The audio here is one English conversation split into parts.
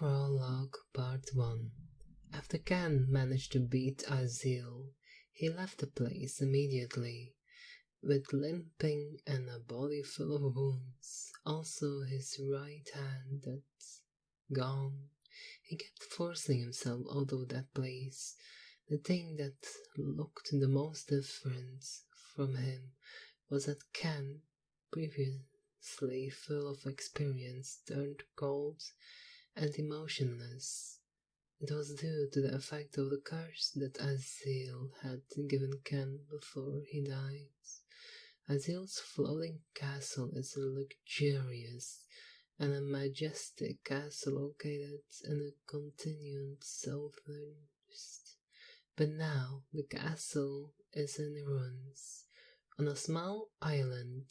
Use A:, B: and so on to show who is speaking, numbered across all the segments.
A: Prologue Part 1. After Ken managed to beat Azil, he left the place immediately, with limping and a body full of wounds, also his right hand that's gone. He kept forcing himself out of that place. The thing that looked the most different from him was that Ken, previously full of experience, turned cold and emotionless. It was due to the effect of the curse that Azil had given Ken before he died. Azil's floating castle is a luxurious and a majestic castle located in the continued southwest. But now the castle is in ruins, on a small island,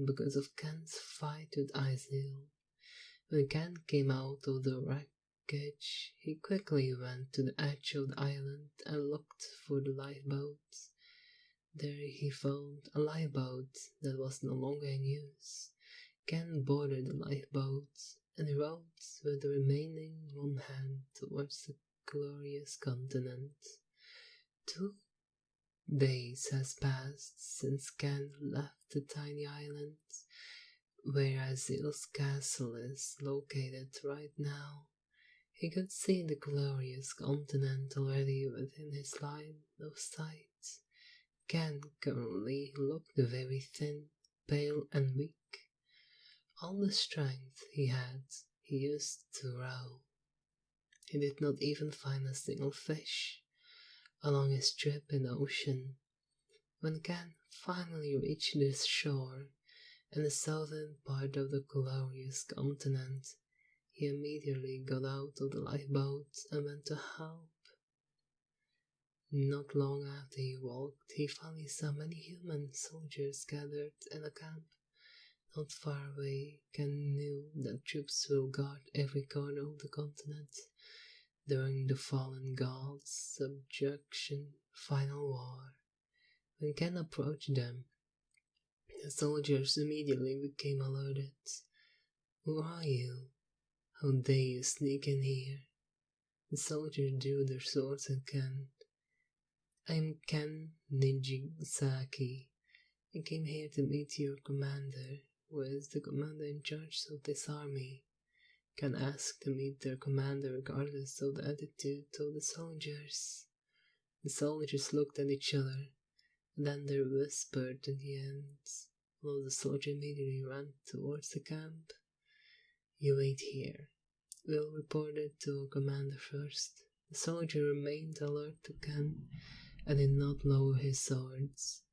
A: because of Ken's fight with Azil. When Ken came out of the wreckage, he quickly went to the edge of the island and looked for the lifeboat. There he found a lifeboat that was no longer in use. Ken boarded the lifeboat and rowed with the remaining one hand towards the glorious continent. 2 days has passed since Ken left the tiny island where Azil's castle is located right now. He could see the glorious continent already within his line of sight. Ken currently looked very thin, pale and weak. All the strength he had, he used to row. He did not even find a single fish along his trip in the ocean. When Ken finally reached the shore in the southern part of the glorious continent, he immediately got out of the lifeboat and went to help. Not long after he walked, he finally saw many human soldiers gathered in a camp. Not far away, Ken knew that troops will guard every corner of the continent during the fallen gods' subjection final war. When Ken approached them, the soldiers immediately became alerted. "Who are you? How dare you sneak in here?" The soldiers drew their swords at Ken. "I'm Ken Nijigasaki. I came here to meet your commander. Who is the commander in charge of this army?" Ken asked to meet their commander regardless of the attitude of the soldiers. The soldiers looked at each other, and then they whispered in the end. One of the soldiers immediately ran towards the camp. "You wait here. We'll report it to our commander first." The soldier remained alert to Ken and did not lower his swords.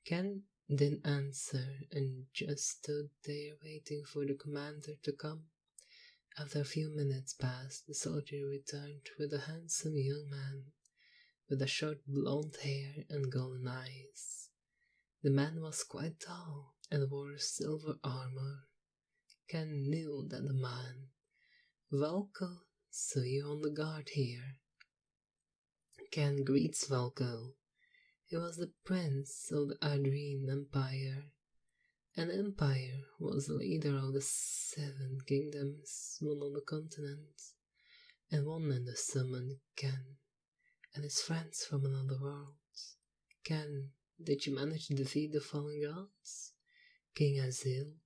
A: Ken didn't answer and just stood there waiting for the commander to come. After a few minutes passed, the soldier returned with a handsome young man with a short blonde hair and golden eyes. The man was quite tall and wore silver armor. Ken knew that the man. "Valko, so you're on the guard here." Ken greets Valko. He was the prince of the Adrian Empire. An empire was the leader of the 7 kingdoms, one on the continent, and one in the summoned Ken, and his friends from another world. "Ken, did you manage to defeat the fallen gods? King Azil?"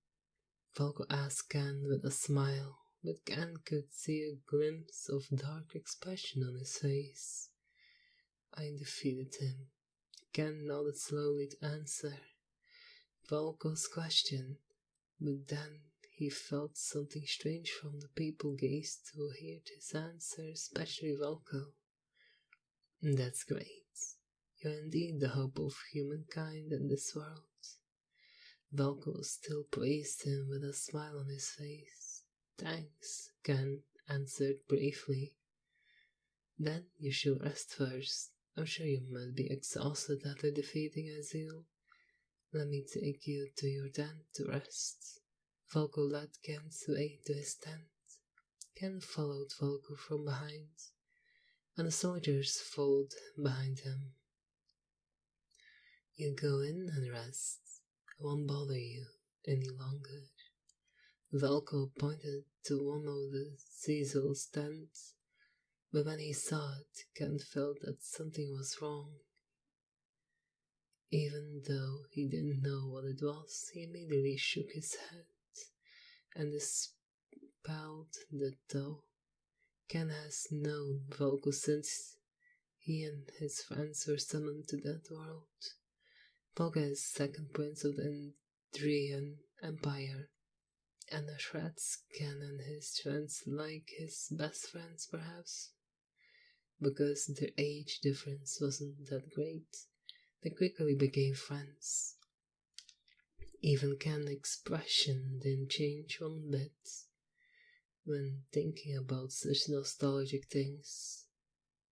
A: Valko asked Ken with a smile, but Ken could see a glimpse of dark expression on his face. "I defeated him." Ken nodded slowly to answer Valko's question, but then he felt something strange from the people gazed who heard his answer, especially Valko. "That's great. You're indeed the hope of humankind in this world." Valko still praised him with a smile on his face. "Thanks," Ken answered briefly. "Then you should rest first. I'm sure you must be exhausted after defeating Azil. Let me take you to your tent to rest." Valko led Ken's way to his tent. Ken followed Valko from behind, and the soldiers followed behind him. "You go in and rest. I won't bother you any longer." Velko pointed to one of the Cecil stands, but when he saw it, Ken felt that something was wrong. Even though he didn't know what it was, he immediately shook his head and dispelled the dough. Ken has known Velko since he and his friends were summoned to that world. Velko is second prince of the Indrian Empire, and the threats Ken and his friends like his best friends perhaps. Because their age difference wasn't that great, they quickly became friends. Even Ken's expression didn't change one bit when thinking about such nostalgic things.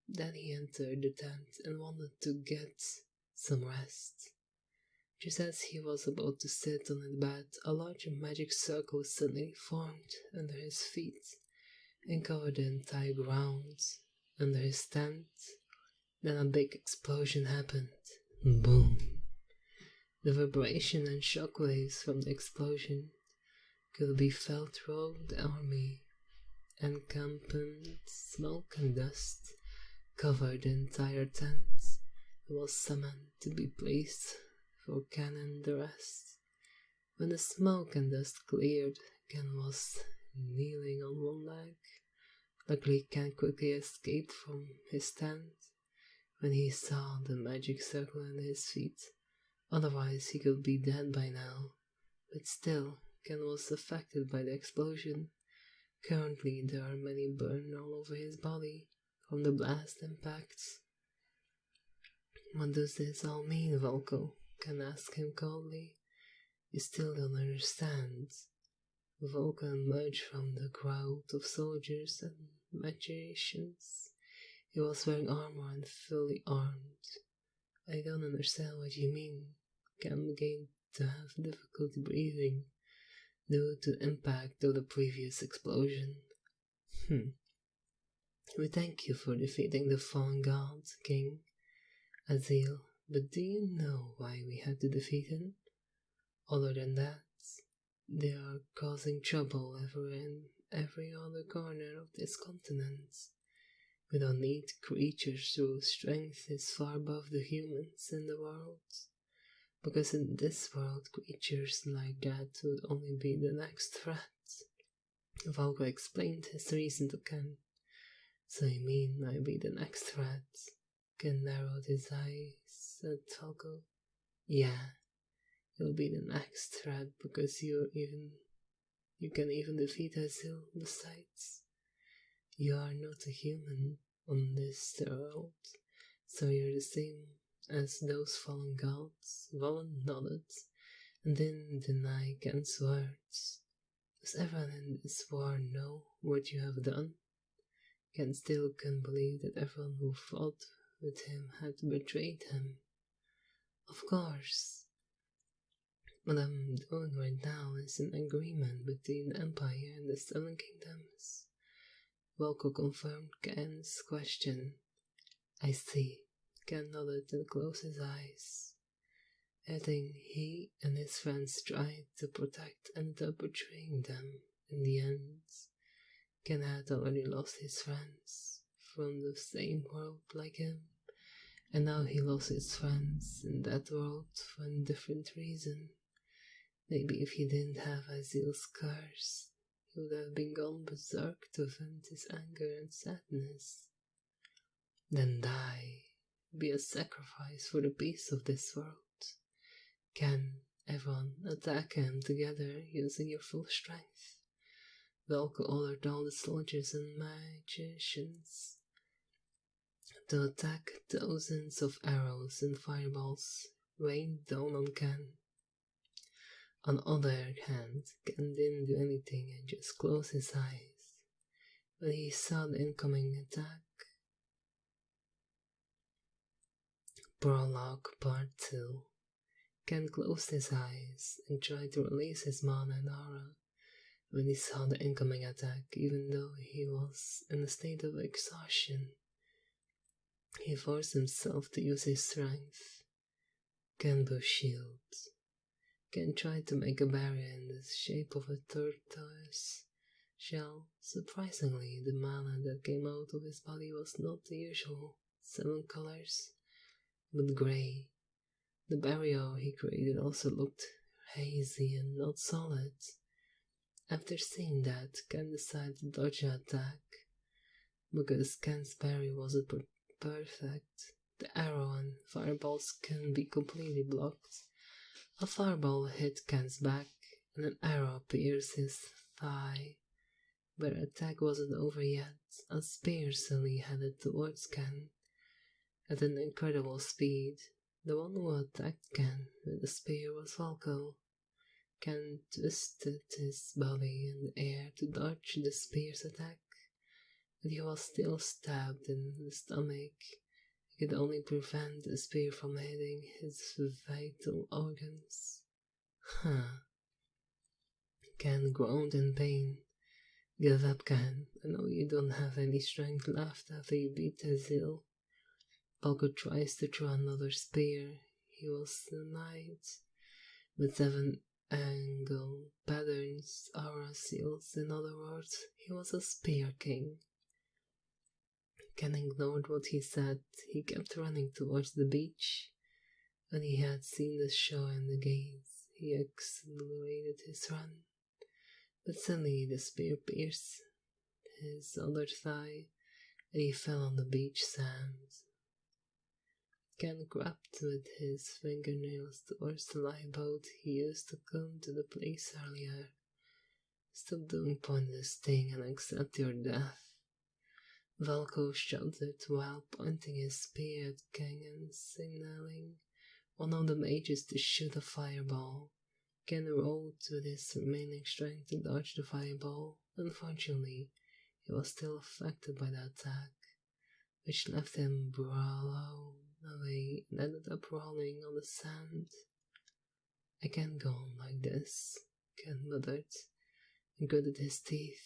A: Then he entered the tent and wanted to get some rest. Just as he was about to sit on his bed, a large magic circle suddenly formed under his feet and covered the entire ground under his tent. Then a big explosion happened. Boom! The vibration and shockwaves from the explosion could be felt throughout the army. Encampment, smoke and dust covered the entire tent. It was summoned to be placed for Ken and the rest. When the smoke and dust cleared, Ken was kneeling on one leg. Luckily, Ken quickly escaped from his tent when he saw the magic circle under his feet. Otherwise, he could be dead by now. But still, Ken was affected by the explosion. Currently, there are many burns all over his body from the blast impacts. What does this all mean, Velko? Ken asked him coldly. You still don't understand. Velko emerged from the crowd of soldiers and magicians. He was wearing armor and fully armed. I don't understand what you mean. Ken began to have difficulty breathing due to the impact of the previous explosion. We thank you for defeating the fallen god, King Azil, but do you know why we had to defeat him? Other than that, they are causing trouble in every other corner of this continent. We don't need creatures whose strength is far above the humans in the world. Because in this world, creatures like that would only be the next threat. Valko explained his reason to Ken. So you mean I'll be the next threat? Ken narrowed his eyes at Valko. Yeah, you'll be the next threat because you can even defeat Azil. Besides, you are not a human on this world, so you're the same as those fallen gods. Valen nodded and didn't deny Ken's words. Does everyone in this war know what you have done? Ken still couldn't believe that everyone who fought with him had betrayed him. Of course. What I'm doing right now is an agreement between the Empire and the Seven Kingdoms. Volko confirmed Ken's question. I see. Ken nodded and closed his eyes. Everything he and his friends tried to protect ended up betraying them. In the end, Ken had already lost his friends from the same world like him, and now he lost his friends in that world for a different reason. Maybe if he didn't have Azil's curse, he would have been gone berserk to vent his anger and sadness. Then die, be a sacrifice for the peace of this world. Can everyone attack him together using your full strength? Velko ordered all the soldiers and magicians to attack. Dozens of arrows and fireballs rained down on Ken. On the other hand, Ken didn't do anything and just closed his eyes. When he saw the incoming attack. Prologue Part 2. Ken closed his eyes and tried to release his mana and aura when he saw the incoming attack, even though he was in a state of exhaustion. He forced himself to use his strength. Kenbo's shield. Ken tried to make a barrier in the shape of a tortoise shell. Surprisingly, the mana that came out of his body was not the usual 7 colors, but grey. The barrier he created also looked hazy and not solid. After seeing that, Ken decided to dodge the attack. Because Ken's parry wasn't perfect, the arrow and fireballs can be completely blocked. A fireball hit Ken's back, and an arrow pierced his thigh. But the attack wasn't over yet. A spear suddenly headed towards Ken at an incredible speed. The one who attacked Ken with the spear was Falco. Ken twisted his body in the air to dodge the spear's attack, but he was still stabbed in the stomach. He could only prevent the spear from hitting his vital organs. Ken groaned in pain. Give up, Ken. I know you don't have any strength left after you beat Azil. Falco tries to throw another spear. He was denied. With 7 angle patterns, aura seals, in other words, he was a spear king. Ken ignored what he said. He kept running towards the beach. When he had seen the shore and the gates, he accelerated his run. But suddenly the spear pierced his other thigh, and he fell on the beach sand. Ken grabbed with his fingernails towards the lifeboat he used to come to the place earlier. Stop doing pointless thing and accept your death. Falco shouted while pointing his spear at Ken and signaling one of the mages to shoot a fireball. Ken rolled with his remaining strength to dodge the fireball. Unfortunately, he was still affected by the attack, which left him blown away and ended up rolling on the sand. I can't go on like this, Ken muttered, and gritted his teeth.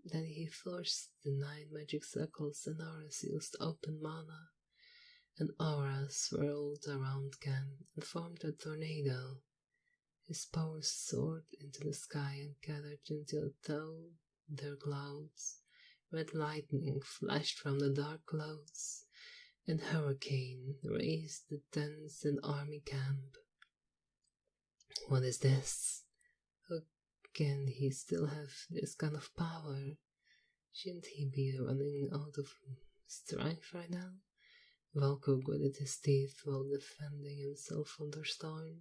A: Then he forced the 9 magic circles and aura seals to open mana. An aura swirled around Ken and formed a tornado. His powers soared into the sky and gathered into thunder clouds. Red lightning flashed from the dark clouds, and hurricane raised the tents and army camp. What is this? How can he still have this kind of power? Shouldn't he be running out of strength right now? Falco gritted his teeth while defending himself from the storm.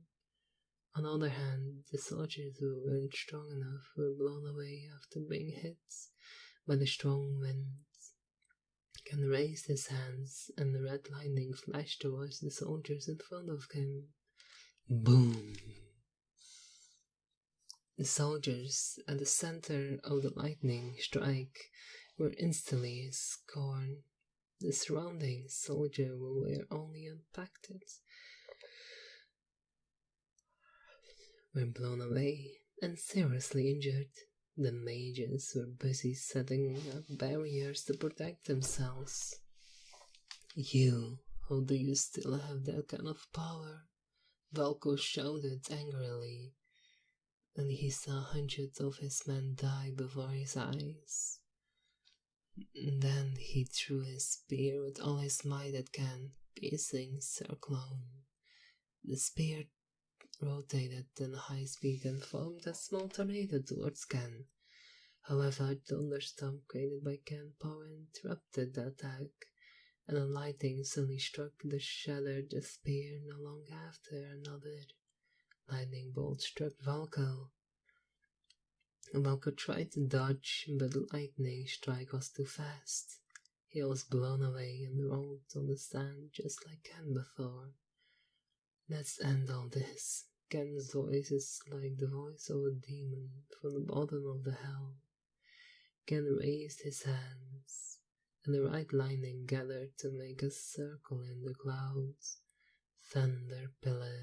A: On the other hand, the soldiers who weren't strong enough were blown away after being hit by the strong winds. Ken raised his hands, and the red lightning flashed towards the soldiers in front of him. Boom! The soldiers at the center of the lightning strike were instantly scorned. The surrounding soldiers were only impacted, were blown away and seriously injured. The mages were busy setting up barriers to protect themselves. How do you still have that kind of power? Falco shouted angrily, and he saw hundreds of his men die before his eyes. Then he threw his spear with all his might at Ken, piercing Circlone. The spear rotated at high speed and formed a small tornado towards Ken. However, a thunderstorm created by Ken power interrupted the attack, and a lightning suddenly struck the shattered spear. Not long after, another lightning bolt struck Falco. Falco tried to dodge, but the lightning strike was too fast. He was blown away and rolled on the sand just like Ken before. Let's end all this. Ken's voice is like the voice of a demon from the bottom of the hell. Ken raised his hands, and the right lightning gathered to make a circle in the clouds. Thunder pillar.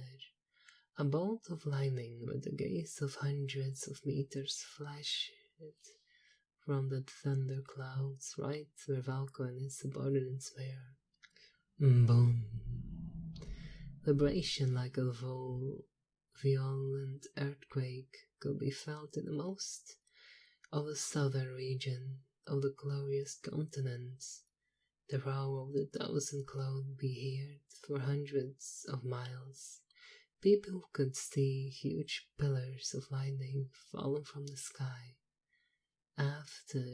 A: A bolt of lightning with the gaze of hundreds of meters flashed from the thunder clouds right where Falco and his subordinates were. Boom! Vibration like a violent earthquake could be felt in most of the southern region of the glorious continent. The roar of the thousand clouds be heard for hundreds of miles. People could see huge pillars of lightning falling from the sky. After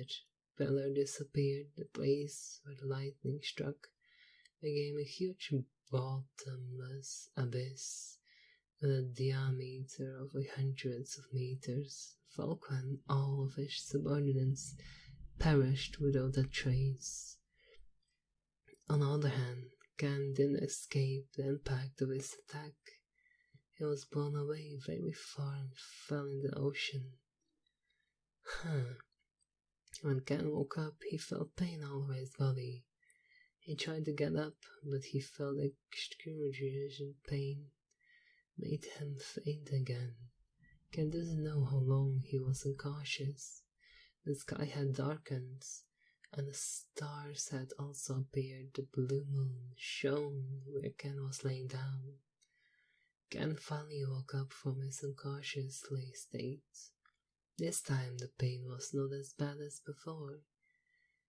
A: pillar disappeared, the place where the lightning struck became a huge bottomless abyss with a diameter of hundreds of meters. Falco and all of his subordinates perished without a trace. On the other hand, Ken didn't escape the impact of his attack. He was blown away very far and fell in the ocean. When Ken woke up, he felt pain all over his body. He tried to get up, but he felt excruciating pain made him faint again. Ken doesn't know how long he was unconscious. The sky had darkened, and the stars had also appeared. The blue moon shone where Ken was laying down. Ken finally woke up from his unconscious state. This time the pain was not as bad as before.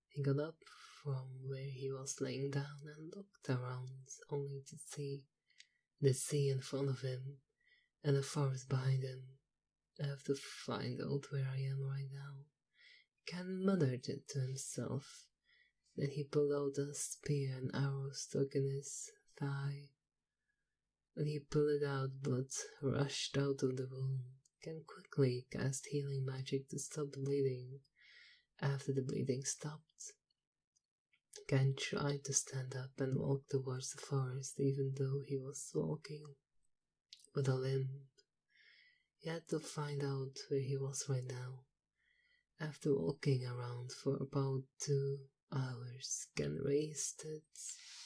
A: He got up from where he was laying down and looked around, only to see the sea in front of him and the forest behind him. I have to find out where I am right now. Ken muttered it to himself. Then he pulled out a spear and arrow stuck in his thigh. When he pulled it out, blood rushed out of the wound. Ken quickly cast healing magic to stop the bleeding. After the bleeding stopped, Ken tried to stand up and walk towards the forest, even though he was walking with a limp. He had to find out where he was right now. After walking around for about 2 hours, Ken raised it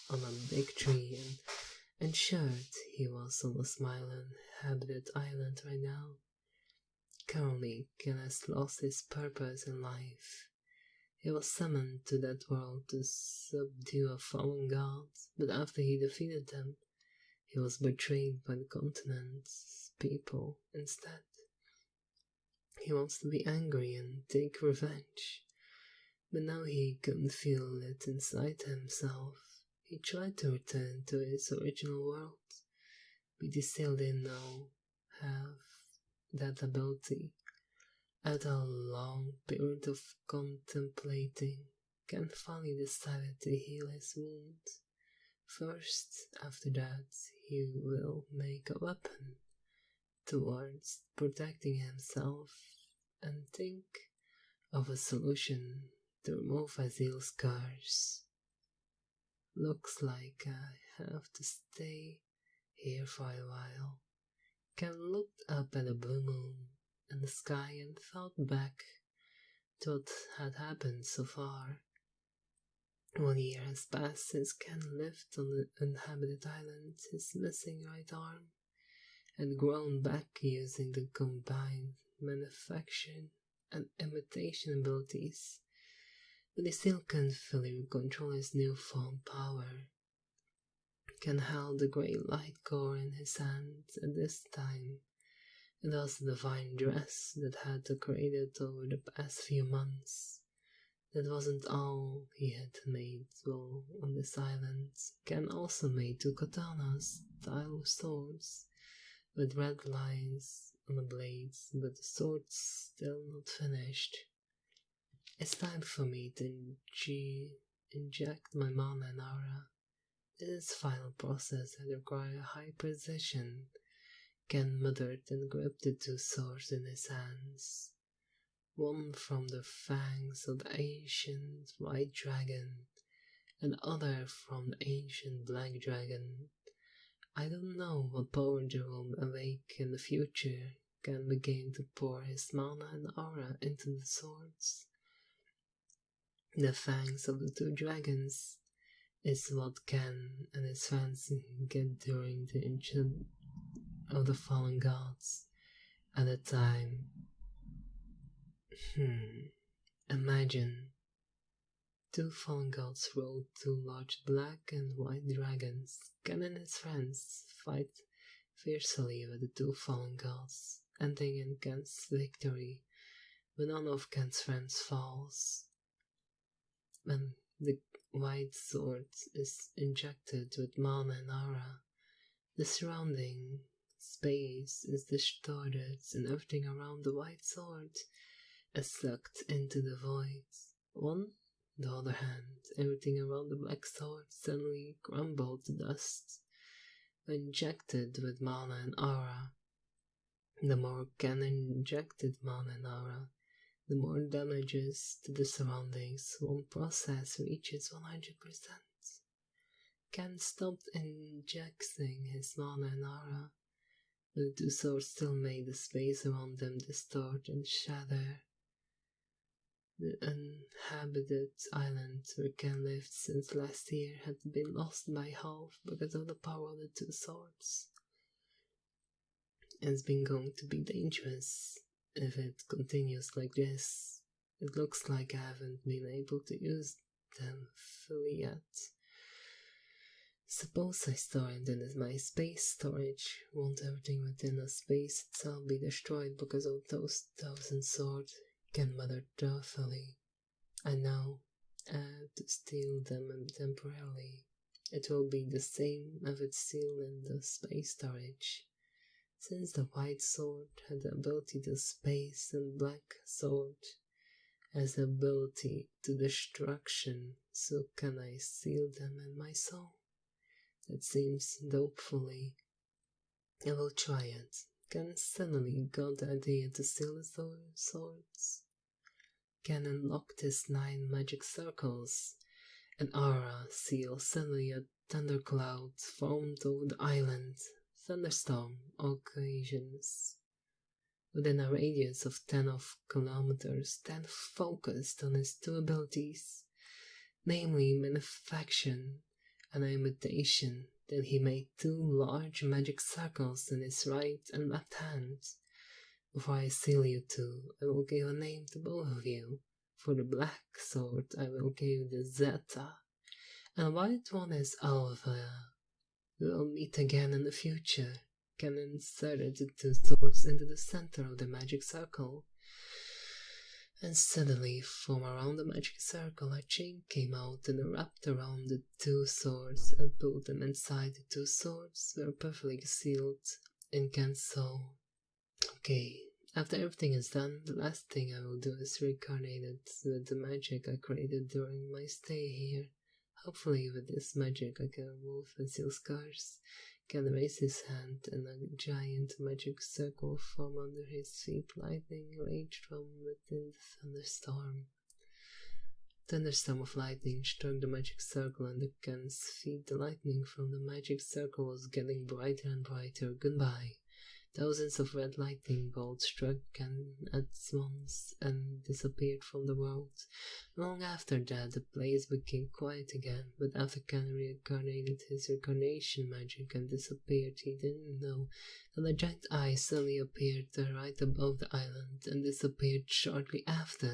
A: on a big tree and ensured he was on a smile-inhabited island right now. Currently, Ken has lost his purpose in life. He was summoned to that world to subdue a fallen god, but after he defeated them, he was betrayed by the continent's people instead. He wants to be angry and take revenge, but now he couldn't feel it inside himself. He tried to return to his original world, but he still didn't have that ability. After a long period of contemplating, Ken finally decided to heal his wound. First, after that, he will make a weapon towards protecting himself and think of a solution to remove Azil's scars. Looks like I have to stay here for a while. Ken looked up at the blue moon and the sky and thought back to what had happened so far. 1 year has passed since Ken lived on the uninhabited island. His missing right arm had grown back using the combined manufacturing and imitation abilities, but he still couldn't fully control his newfound power. Ken held the great light core in his hands at this time. It was the divine dress that had created over the past few months. That wasn't all he had made while on this island. Ken also made 2 katanas, style swords, with red lines on the blades, but the sword's still not finished. It's time for me to inject my mana and aura. This is the final process that requires high precision. Ken muttered and gripped the 2 swords in his hands. One from the fangs of the ancient white dragon, and the other from the ancient black dragon. I don't know what power they will awake in the future. Ken began to pour his mana and aura into the swords. The fangs of the 2 dragons is what Ken and his fans get during the ancient of the fallen gods at the time. Imagine 2 fallen gods rode 2 large black and white dragons. Ken and his friends fight fiercely with the two fallen gods, ending in Ken's victory when none of Ken's friends falls. When the white sword is injected with mana and aura, the surrounding space is distorted and everything around the white sword is sucked into the void. On the other hand, everything around the black sword suddenly crumbled to dust. When injected with mana and aura, the more Ken injected mana and aura, the more damages to the surroundings one process reaches 100%. Ken stopped injecting his mana and aura, but the two swords still made the space around them distort and shatter. The uninhabited island where Ken lived since last year had been lost by half because of the power of the two swords. It's been going to be dangerous if it continues like this. It looks like I haven't been able to use them fully yet. Suppose I store it in my space storage. Won't everything within the space itself be destroyed because of those 1,000 swords? Ken muttered doubtfully. I know. I have to steal them temporarily. It will be the same if it's sealed in the space storage. Since the white sword had the ability to space and black sword has the ability to destruction, so can I seal them in my soul? That seems doubtfully. I will try it. Ken suddenly got the idea to seal the swords. Ken unlocked his 9 magic circles. An aura seal suddenly a thundercloud formed over the island. Thunderstorm occasions. Within a radius of 10 kilometers, Ken focused on his 2 abilities, namely Benefaction and Imitation. Then he made 2 large magic circles in his right and left hands. Before I seal you 2, I will give a name to both of you. For the black sword, I will give the Zeta, and the white one is Alpha. We will meet again in the future. Ken inserted the 2 swords into the center of the magic circle, and suddenly from around the magic circle a chain came out and wrapped around the 2 swords and pulled them inside. The 2 swords were perfectly sealed in Ken's soul. Okay, after everything is done, the last thing I will do is reincarnate it with the magic I created during my stay here. Hopefully with this magic I can remove and seal scars. Ken raised his hand and a giant magic circle formed under his feet. Lightning raged from within the thunderstorm. Thunderstorm of lightning struck the magic circle under Ken's feet. The lightning from the magic circle was getting brighter and brighter. Goodbye. Thousands of red lightning bolts struck Ken at once and disappeared from the world. Long after that, the place became quiet again, but after Ken reincarnated his reincarnation magic and disappeared, he didn't know that a giant eye suddenly appeared right above the island and disappeared shortly after.